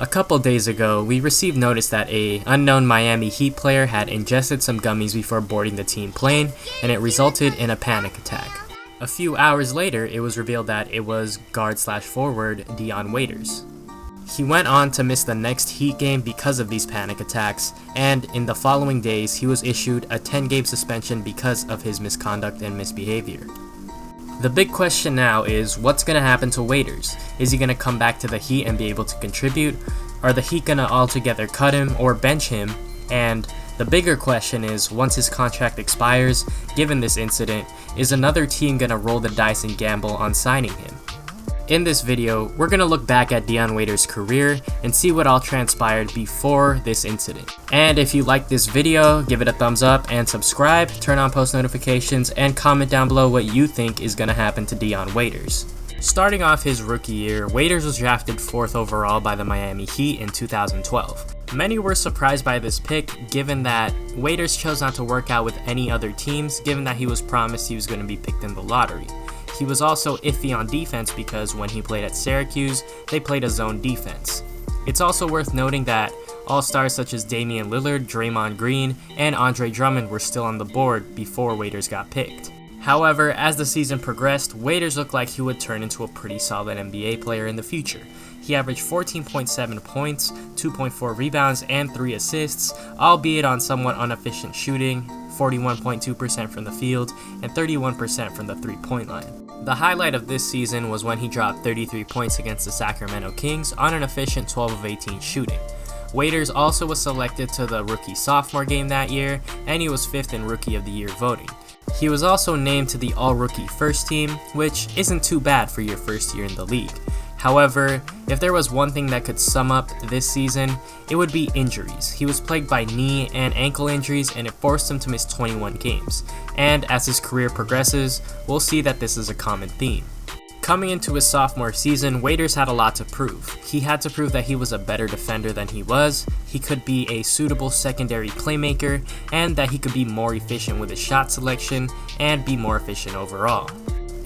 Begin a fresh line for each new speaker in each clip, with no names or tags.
A couple days ago, we received notice that a unknown Miami Heat player had ingested some gummies before boarding the team plane, and it resulted in a panic attack. A few hours later, it was revealed that it was guard/forward Dion Waiters. He went on to miss the next Heat game because of these panic attacks, and in the following days, he was issued a 10-game suspension because of his misconduct and misbehavior. The big question now is, what's going to happen to Waiters? Is he going to come back to the Heat and be able to contribute? Are the Heat going to altogether cut him or bench him? And the bigger question is, once his contract expires, given this incident, is another team going to roll the dice and gamble on signing him? In this video, we're going to look back at Dion Waiters' career and see what all transpired before this incident. And if you like this video, give it a thumbs up and subscribe, turn on post notifications, and comment down below what you think is going to happen to Dion Waiters. Starting off his rookie year, Waiters was drafted 4th overall by the Miami Heat in 2012. Many were surprised by this pick, given that Waiters chose not to work out with any other teams, given that he was promised he was going to be picked in the lottery. He was also iffy on defense because when he played at Syracuse, they played a zone defense. It's also worth noting that all-stars such as Damian Lillard, Draymond Green, and Andre Drummond were still on the board before Waiters got picked. However, as the season progressed, Waiters looked like he would turn into a pretty solid NBA player in the future. He averaged 14.7 points, 2.4 rebounds, and 3 assists, albeit on somewhat inefficient shooting, 41.2% from the field, and 31% from the three-point line. The highlight of this season was when he dropped 33 points against the Sacramento Kings on an efficient 12 of 18 shooting. Waiters also was selected to the rookie-sophomore game that year, and he was 5th in Rookie of the Year voting. He was also named to the All-Rookie First Team, which isn't too bad for your first year in the league. However, if there was one thing that could sum up this season, it would be injuries. He was plagued by knee and ankle injuries, and it forced him to miss 21 games. And as his career progresses, we'll see that this is a common theme. Coming into his sophomore season, Waiters had a lot to prove. He had to prove that he was a better defender than he was, he could be a suitable secondary playmaker, and that he could be more efficient with his shot selection and be more efficient overall.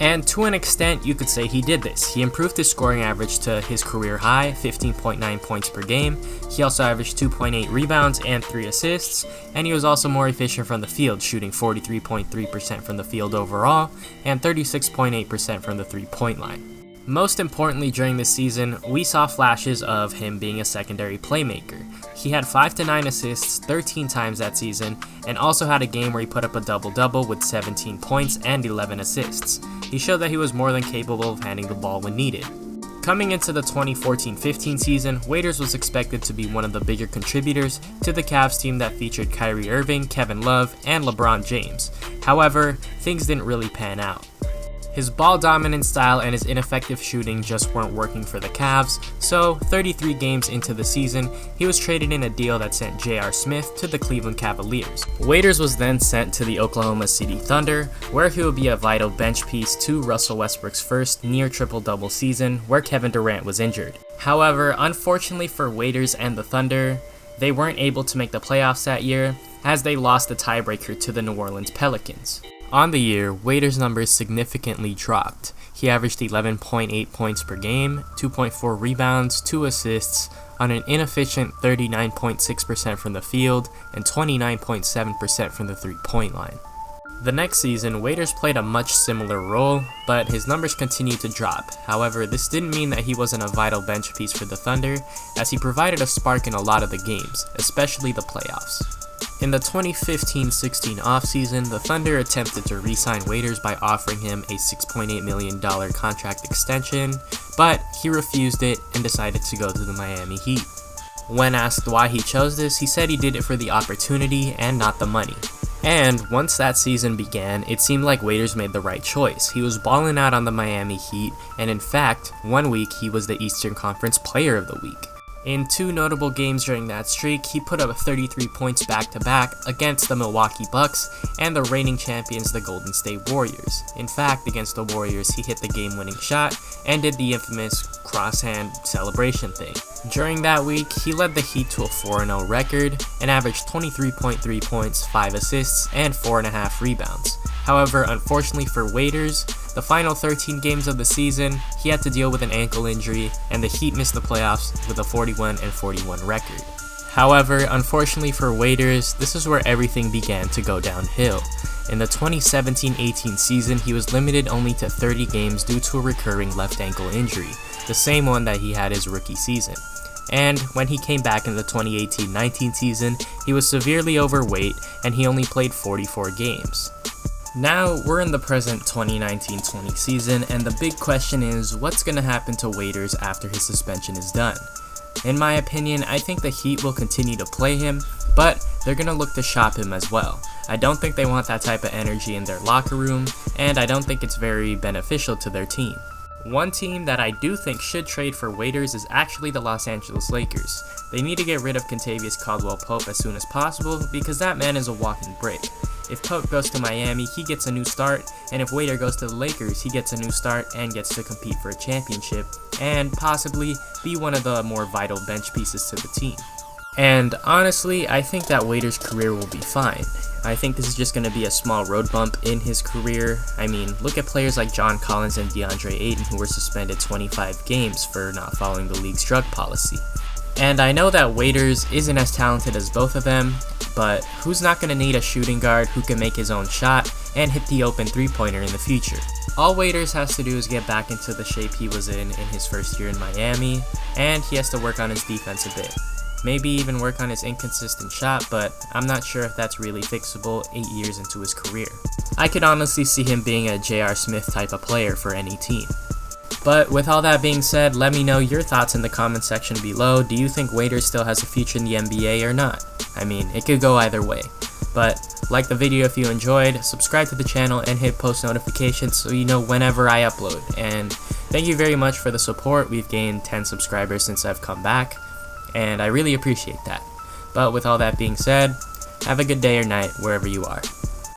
And to an extent, you could say he did this. He improved his scoring average to his career high, 15.9 points per game. He also averaged 2.8 rebounds and 3 assists, and he was also more efficient from the field, shooting 43.3% from the field overall and 36.8% from the three-point line. Most importantly, during this season, we saw flashes of him being a secondary playmaker. He had 5 to 9 assists 13 times that season, and also had a game where he put up a double-double with 17 points and 11 assists. He showed that he was more than capable of handing the ball when needed. Coming into the 2014-15 season, Waiters was expected to be one of the bigger contributors to the Cavs team that featured Kyrie Irving, Kevin Love, and LeBron James. However, things didn't really pan out. His ball-dominant style and his ineffective shooting just weren't working for the Cavs, so 33 games into the season, he was traded in a deal that sent J.R. Smith to the Cleveland Cavaliers. Waiters was then sent to the Oklahoma City Thunder, where he would be a vital bench piece to Russell Westbrook's first near triple-double season, where Kevin Durant was injured. However, unfortunately for Waiters and the Thunder, they weren't able to make the playoffs that year, as they lost the tiebreaker to the New Orleans Pelicans. On the year, Waiters' numbers significantly dropped. He averaged 11.8 points per game, 2.4 rebounds, 2 assists, on an inefficient 39.6% from the field and 29.7% from the three-point line. The next season, Waiters played a much similar role, but his numbers continued to drop. However, this didn't mean that he wasn't a vital bench piece for the Thunder, as he provided a spark in a lot of the games, especially the playoffs. In the 2015-16 offseason, the Thunder attempted to re-sign Waiters by offering him a $6.8 million contract extension, but he refused it and decided to go to the Miami Heat. When asked why he chose this, he said he did it for the opportunity and not the money. And once that season began, it seemed like Waiters made the right choice. He was balling out on the Miami Heat, and in fact, one week he was the Eastern Conference Player of the Week. In 2 notable games during that streak, he put up 33 points back-to-back against the Milwaukee Bucks and the reigning champions, the Golden State Warriors. In fact, against the Warriors, he hit the game-winning shot and did the infamous crosshand celebration thing. During that week, he led the Heat to a 4-0 record and averaged 23.3 points, 5 assists, and 4.5 rebounds. However, unfortunately for Waiters, the final 13 games of the season, he had to deal with an ankle injury, and the Heat missed the playoffs with a 41-41 record. However, unfortunately for Waiters, this is where everything began to go downhill. In the 2017-18 season, he was limited only to 30 games due to a recurring left ankle injury, the same one that he had his rookie season. And when he came back in the 2018-19 season, he was severely overweight and he only played 44 games. Now, we're in the present 2019-20 season, and the big question is, what's going to happen to Waiters after his suspension is done? In my opinion, I think the Heat will continue to play him, but they're going to look to shop him as well. I don't think they want that type of energy in their locker room, and I don't think it's very beneficial to their team. One team that I do think should trade for Waiters is actually the Los Angeles Lakers. They need to get rid of Kentavious Caldwell-Pope as soon as possible because that man is a walking brick. If Pope goes to Miami, he gets a new start, and if Waiter goes to the Lakers, he gets a new start and gets to compete for a championship, and possibly be one of the more vital bench pieces to the team. And honestly, I think that Waiter's career will be fine. I think this is just going to be a small road bump in his career. I mean, look at players like John Collins and DeAndre Ayton who were suspended 25 games for not following the league's drug policy. And I know that Waiters isn't as talented as both of them, but who's not going to need a shooting guard who can make his own shot and hit the open three-pointer in the future? All Waiters has to do is get back into the shape he was in his first year in Miami, and he has to work on his defense a bit. Maybe even work on his inconsistent shot, but I'm not sure if that's really fixable 8 years into his career. I could honestly see him being a J.R. Smith type of player for any team. But with all that being said, let me know your thoughts in the comment section below. Do you think Waiters still has a future in the NBA or not? I mean, it could go either way. But like the video if you enjoyed, subscribe to the channel, and hit post notifications so you know whenever I upload. And thank you very much for the support. We've gained 10 subscribers since I've come back, and I really appreciate that. But with all that being said, have a good day or night wherever you are.